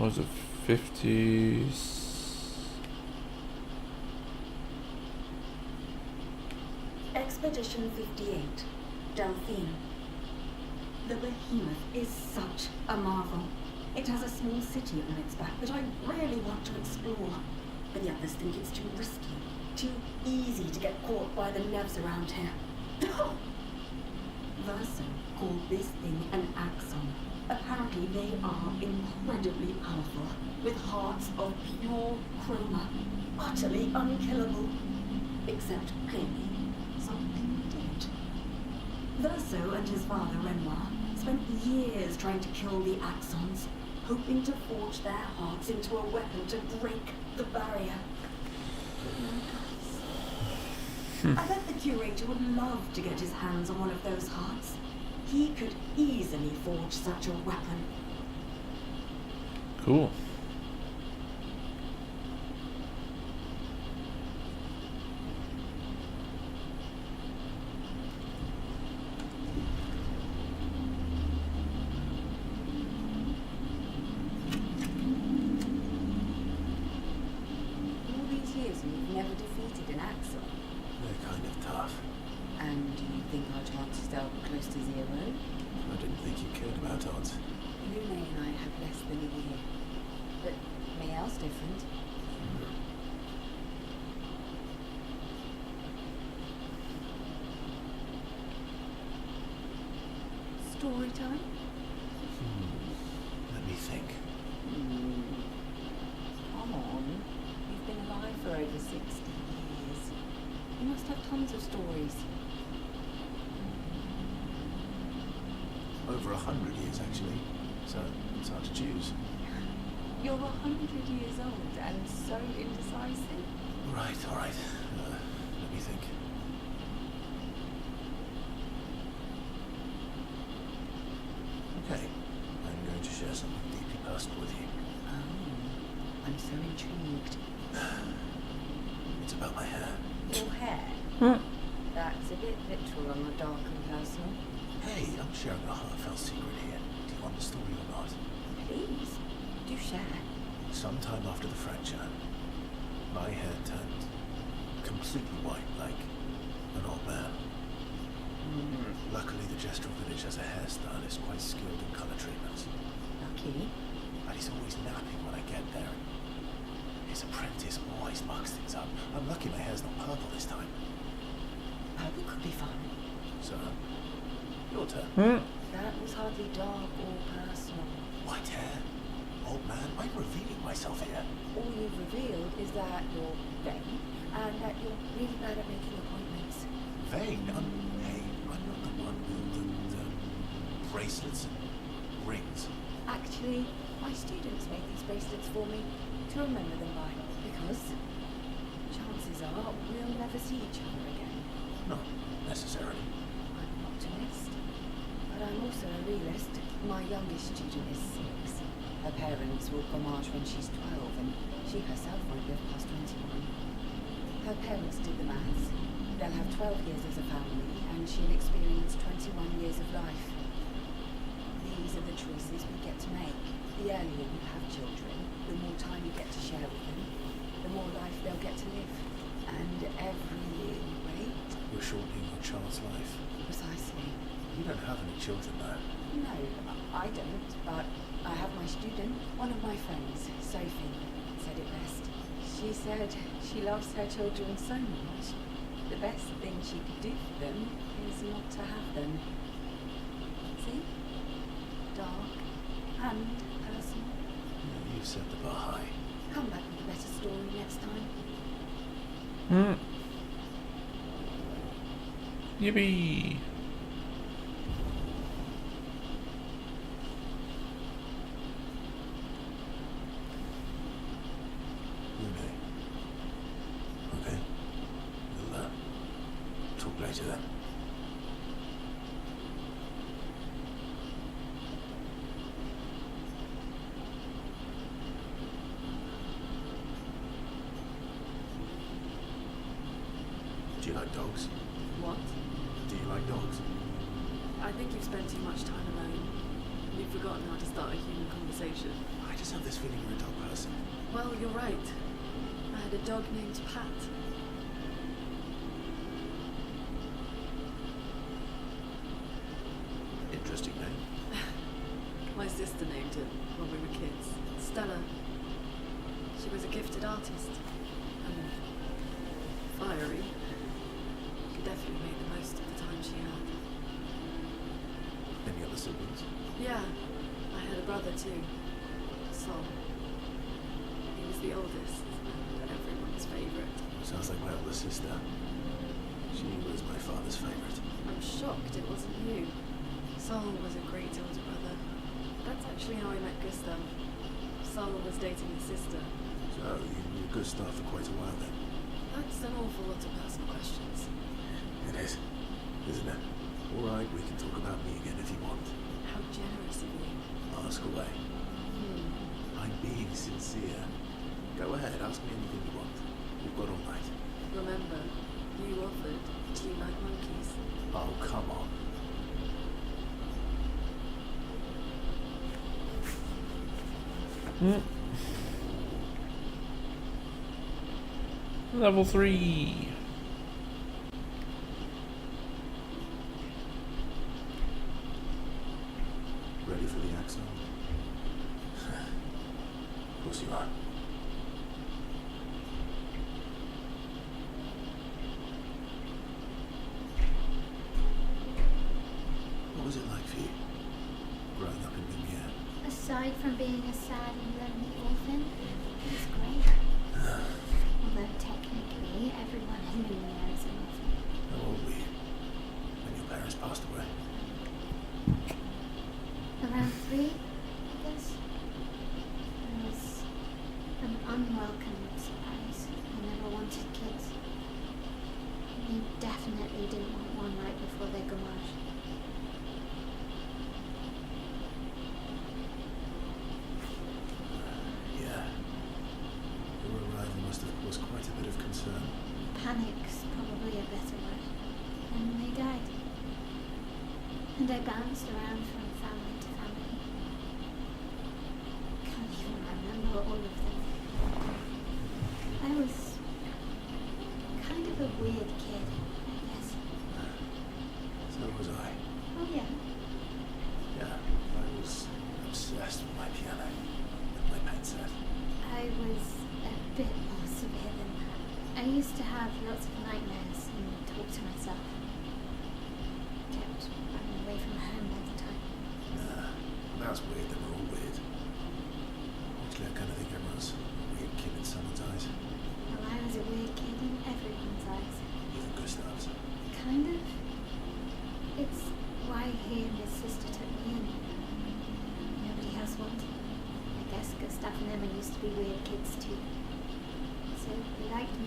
what was it, 50s? Expedition 58, Delphine. The behemoth is such a marvel. It has a small city on its back that I really want to explore. But the others think it's too risky, too easy to get caught by the nevs around here. Verso called this thing an axon. Apparently they are incredibly powerful, with hearts of pure chroma, utterly unkillable. Except clearly, something did. Verso and his father, Renoir, spent years trying to kill the axons, hoping to forge their hearts into a weapon to break the barrier. I bet the curator would love to get his hands on one of those hearts. He could easily forge such a weapon. Cool. All these years and you've never defeated an axon. They're kind of tough. And do you think our chances are close to zero? I didn't think you cared about odds. Lune and I have less than a year. But Mayel's different. Story time? Let me think. Come on. You've been alive for over 60 years. You must have tons of stories. Over 100 years, actually. So it's hard to choose. You're 100 years old and so indecisive. Right, all right. Let me think. Okay, I'm going to share something deeply personal with you. Oh, I'm so intrigued. It's about my hair. Your hair? That's a bit literal on the dark and personal. Hey, I'm sharing a heartfelt secret here. Do you want the story or not? Please, do share. Sometime after the fracture, my hair turned completely white, like an old man. Luckily, the Gestural village has a hairstylist quite skilled in colour treatments. Lucky. But he's always napping when I get there. His apprentice always mucks things up. I'm lucky my hair's not purple this time. Purple could be fun. So, your turn. That was hardly dark or personal. White hair? Old man, I'm revealing myself here. All you've revealed is that you're vain and that you're really bad at making appointments. Vain? Hey, I'm not the one with the bracelets and rings. Actually, my students made these bracelets for me to remember them by, because chances are we'll never see each other again. Not necessarily. I'm an optimist, but I'm also a realist. My youngest student is 6. Her parents will Fromage when she's 12, and she herself won't live past 21. Her parents did the maths. They'll have 12 years as a family, and she'll experience 21 years of life. These are the choices we get to make. The earlier you have children, the more time you get to share with them, the more life they'll get to live. And every year you wait... You're shortening your child's life. Precisely. You don't have any children, though. No, I don't, but I have my student. One of my friends, Sophie, said it best. She said she loves her children so much, the best thing she could do for them is not to have them. See? Dark and personal. You've set the bar high. Come back with a better story next time. Yippee! Lune. Okay. We'll talk later then. Do you like dogs? What? Do you like dogs? I think you've spent too much time alone. You've forgotten how to start a human conversation. I just have this feeling you're a dog person. Well, you're right. I had a dog named Pat. Interesting name. My sister named it when we were kids. Stella. She was a gifted artist. And fiery. Could definitely make the most of the time she had. Any other siblings? Yeah, I had a brother too. Sol. He was the oldest and everyone's favourite. Sounds like my older sister. She was my father's favourite. I'm shocked it wasn't you. Sol was a great older brother. That's actually how I met Gustav. Sol was dating his sister. So, you knew Gustav for quite a while then? That's an awful lot of personal questions. It is, isn't it? Alright, we can talk about me again if you want. How generous of you. Ask away. I'm being sincere. Go ahead, ask me anything you want. We've got all night. Remember, you offered. Do you like monkeys? Oh, come on. Level 3. Ready for the axle? Of course you are. What was it like for you, growing up in Lumiere? Aside from being a sad and lonely orphan, it was great. Although technically everyone in Lumiere is an orphan. How old were you when your parents passed away? Around 3, I guess. It was an unwelcome surprise. I never wanted kids. We definitely didn't want one right before their gamage. Yeah. Your arrival must have caused quite a bit of concern. Panic's probably a better word. And they died. And I bounced around from family to family. Can't even remember all of them. I was kind of a weird kid, I guess. So was I. Oh yeah. Yeah, I was obsessed with my piano, with my pen set. I was a bit more severe than that. I used to have lots of nightmares and talk to myself. Kept running away from home all the time. Nah, that's weird. They were all weird. Actually, I kind of think everyone's a weird kid in someone's eyes. Well, I was a weird kid in everyone's eyes. Even Gustav's. Kind of. It's why he and his sister took me in. Nobody else wanted. I guess Gustav and Emma used to be weird kids too. So they liked me.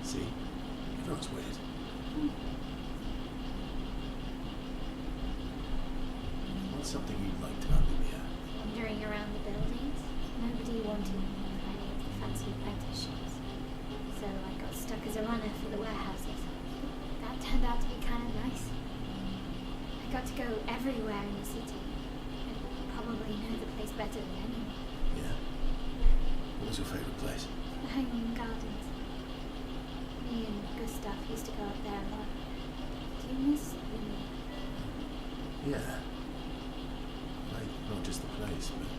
See? Everyone's weird. What's something you liked about Lumiere? Wandering around the buildings, nobody wanted me for any of the fancy apprentice shops. So I got stuck as a runner for the warehouses. That turned out to be kind of nice. I got to go everywhere in the city. I probably know the place better than anyone. Yeah. What was your favourite place? The Hanging Gardens. Me and Gustav used to go up there a lot. Do you miss Lumiere? Yeah. Like, not just the place, but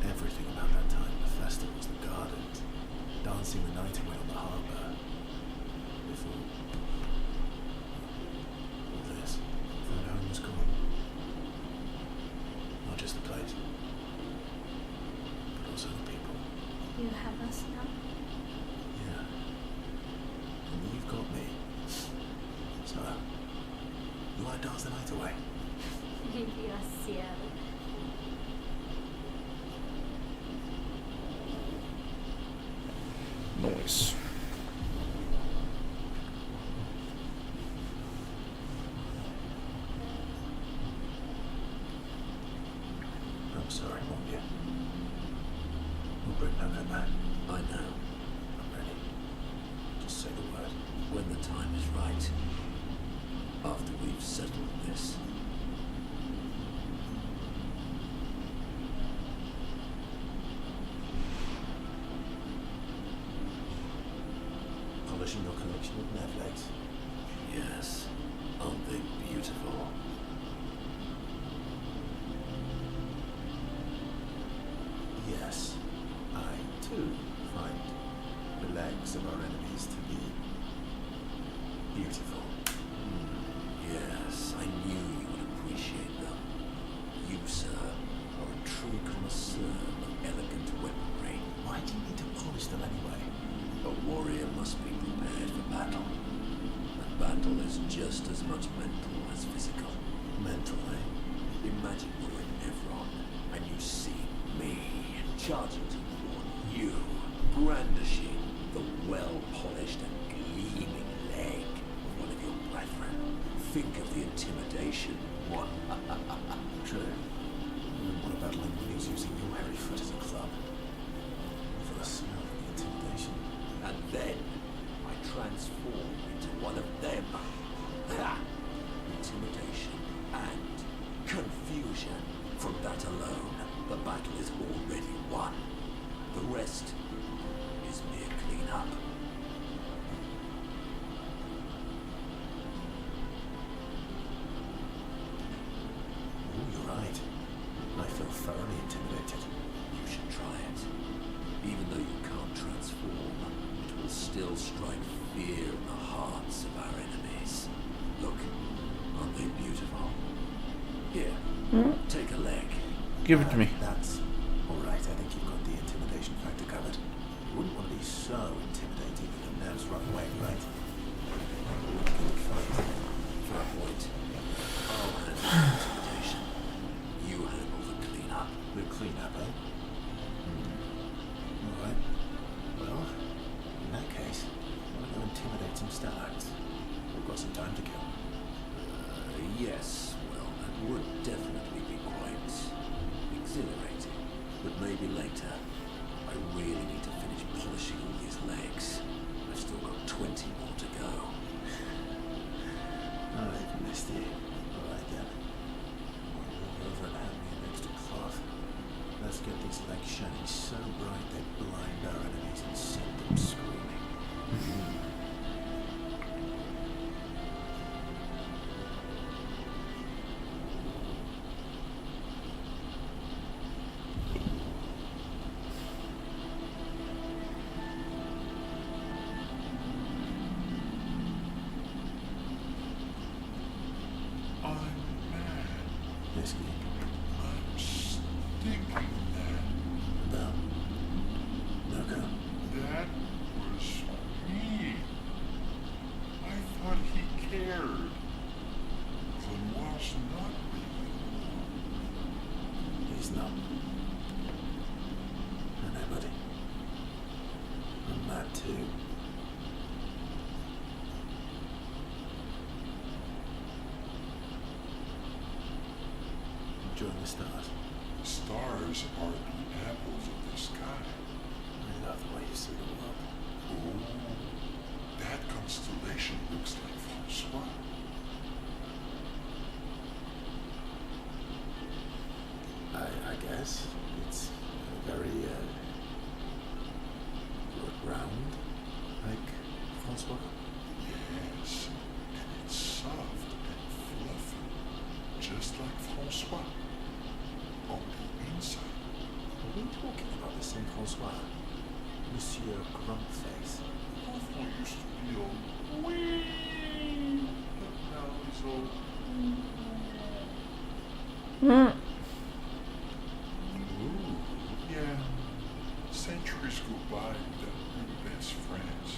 everything about that time. The festivals, the gardens, dancing the night away on the harbour. Before all this, that home was gone. Not just the place, but also the people. You have us now? Yeah. And you've got me. So, you want to dance the night away? Maybe us, yeah. Nice. I'm sorry, won't you? We'll bring Nana back. I know. I'm ready. Just say the word. When the time is right. After we've settled this. refreshing your collection of Nevlegs. Yes. Aren't they beautiful? Yes, I too find the legs of our enemies to be beautiful. Yes, I knew you would appreciate them. You, sir, are a true connoisseur of elegant weaponry. Why do you need to polish them anyway? A warrior must be prepared for battle. And battle is just as much mental as physical. Mental, eh? Imagine you're in Evron, and you see me charging toward you, brandishing the well-polished and gleaming leg of one of your brethren. Think of the intimidation one. True. And what about when he's using your hairy foot as a club? For the smell of the intimidation. And then I transform into one of them. Ha! Intimidation and confusion. From that alone, the battle is already won. The rest is mere clean-up. Oh, you're right. I feel thoroughly intimidated. You should try it. Even though you can't transform, it will still strike fear in the hearts of our enemies. Look, aren't they beautiful? Here, take a leg. Give it to me. That's alright. I think you've got the intimidation factor covered. You wouldn't want to be so intimidating that the nerves run away, right? Good fight. Fair point. I'll handle the intimidation. You handle the clean-up. The clean-up, eh? Alright. Well, in that case, I'm going to go intimidate some Stalags. We've got some time to kill. Yes, well, that would definitely be quite exhilarating. But maybe later. I really need to finish polishing all these legs. I've still got 20 more to go. I've missed you. Alright then. Walk over and hand me an extra cloth. Let's get these legs shining so bright they blind our enemies and send them screaming. I'm mad. Yes, Geek. I'm stinking mad. About Noko. That was mean. I thought he cared. Lenoir's not really. He's not. And everybody. I'm mad too. Enjoying the stars. Stars are the apples of the sky. I love the way you see the world. Oh, that constellation looks like Francois. I guess it's very round, like Francois. Yes, and it's soft and fluffy, just like Francois. On the inside. Are we talking about the same Francois? Monsieur Grumpface. Francois used to be all wee, but now he's all. Ooh. Yeah. Centuries go by without good best friends.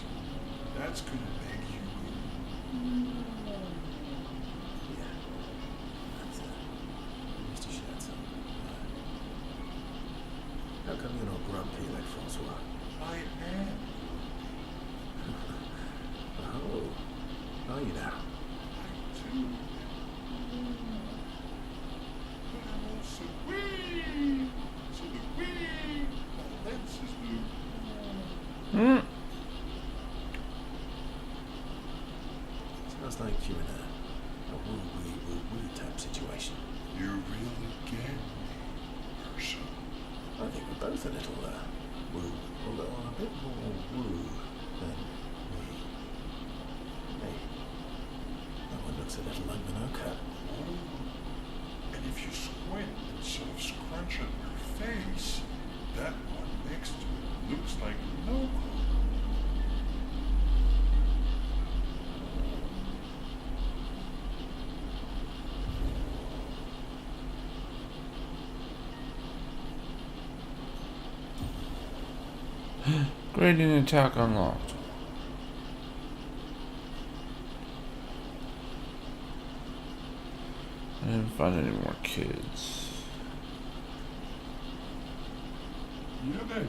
That's gonna make you good. Yeah. That's used to share some. How come you're not grumpy like Francois? I am. Oh. Are you now? I too. But I'm also wee. So the wee balances the. Sounds like you're in a woo-wee type situation. You really get me, Ursa. I think we're both a little woo, although I'm a bit more woo than we. looks a little like Minoka. Oh. And if you squint and sort of scrunch up your face, that one next to it looks like Minoko. Gradient attack unlocked. I didn't find any more kids. Yummy.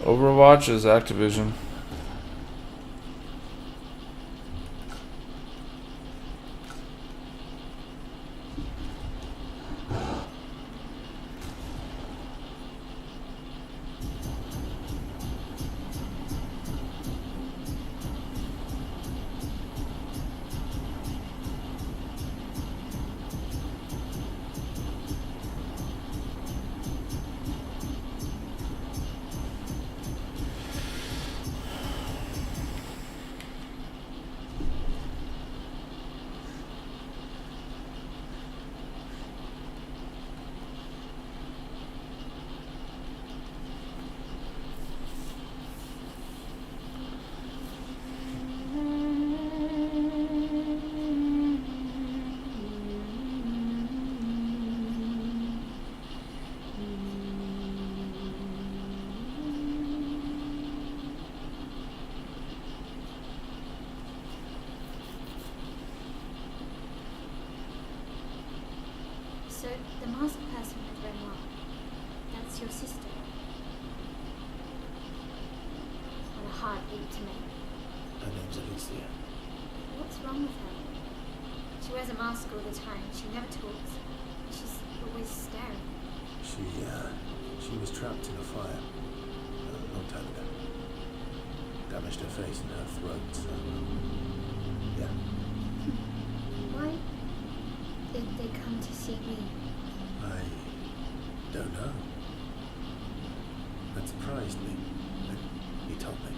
Overwatch is Activision. So, the masked person with Renoir, that's your sister? What a hard leap to make. Her name's Alicia. What's wrong with her? She wears a mask all the time, she never talks. She's always staring. She was trapped in a fire a long time ago. Damaged her face and her throat, so... yeah. Why did they come to see me? I don't know. That surprised me. But he told me.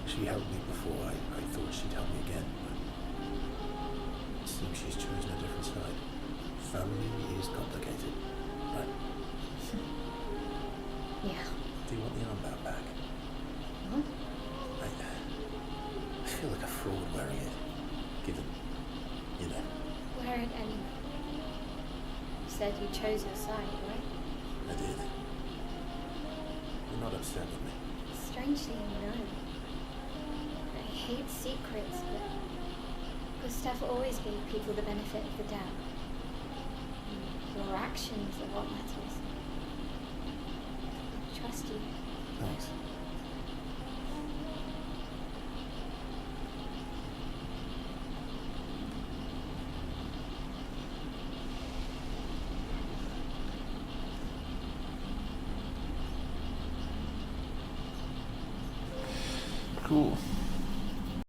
She helped me before. I thought she'd help me again, but it seems she's chosen a different side. Family is complicated, right? Yeah. Do you want the armband back? What? I feel like a fraud wearing it, given, you know. Wear it anyway. You said you chose your side, right? I did. You're not upset with me. Strangely, no. I hate secrets, but Gustav always gave people the benefit of the doubt. Your actions are what matters. I trust you. Thanks. Cool.